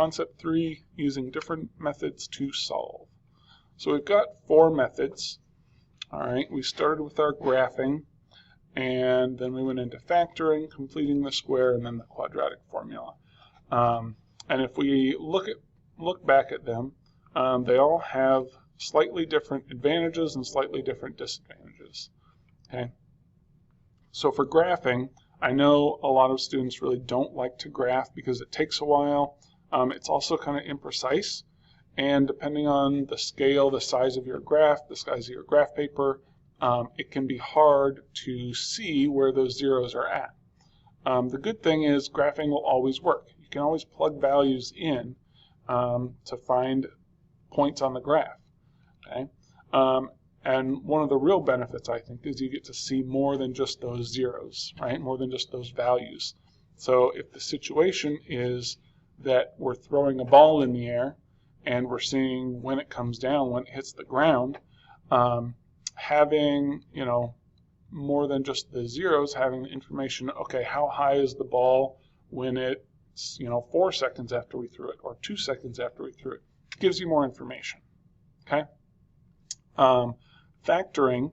concept 3, using different methods to solve. So we've got 4 methods. All right, we started with our graphing, and then we went into factoring, completing the square, and then the quadratic formula. And if we look back at them, they all have slightly different advantages and slightly different disadvantages. Okay. So for graphing, I know a lot of students really don't like to graph because it takes a while. It's also kind of imprecise, and depending on the scale, the size of your graph, the size of your graph paper, it can be hard to see where those zeros are at. The good thing is graphing will always work. You can always plug values in to find points on the graph. Okay? And one of the real benefits, I think, is you get to see more than just those zeros, right? More than just those values. So if the situation is that we're throwing a ball in the air and we're seeing when it comes down, when it hits the ground, having, more than just the zeros, having the information, okay, how high is the ball when it's, 4 seconds after we threw it or 2 seconds after we threw it, gives you more information, okay? Factoring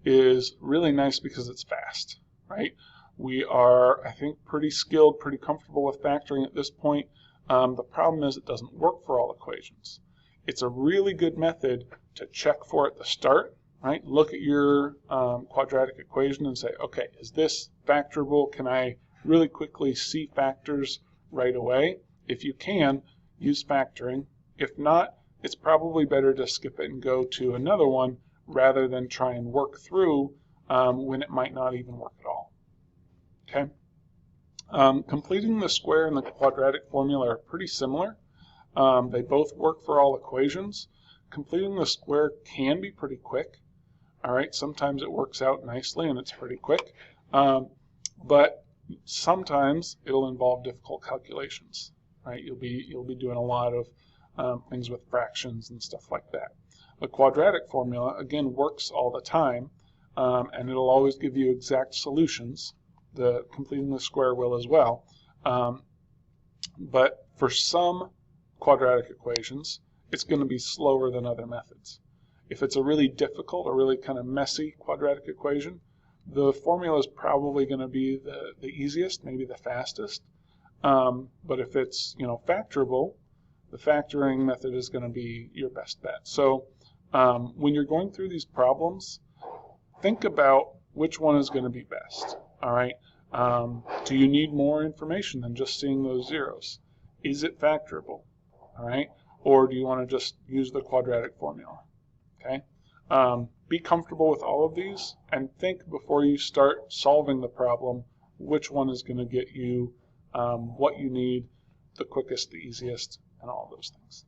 is really nice because it's fast, right? We are, I think, pretty skilled, pretty comfortable with factoring at this point. The problem is it doesn't work for all equations. It's a really good method to check for at the start, right? Look at your quadratic equation and say, okay, is this factorable? Can I really quickly see factors right away? If you can, use factoring. If not, it's probably better to skip it and go to another one rather than try and work through when it might not even work at all. Okay? Completing the square and the quadratic formula are pretty similar. They both work for all equations. Completing the square can be pretty quick. All right, sometimes it works out nicely and it's pretty quick, but sometimes it'll involve difficult calculations. Right? You'll be doing a lot of things with fractions and stuff like that. The quadratic formula, again, works all the time, and it'll always give you exact solutions. The completing the square will as well. But for some quadratic equations, it's going to be slower than other methods. If it's a really difficult or really kind of messy quadratic equation, the formula is probably going to be the easiest, maybe the fastest. But if it's factorable, the factoring method is going to be your best bet. So when you're going through these problems, think about which one is going to be best. All right. Do you need more information than just seeing those zeros? Is it factorable? All right. Or do you want to just use the quadratic formula? Okay. Be comfortable with all of these and think before you start solving the problem which one is going to get you what you need the quickest, the easiest, and all those things.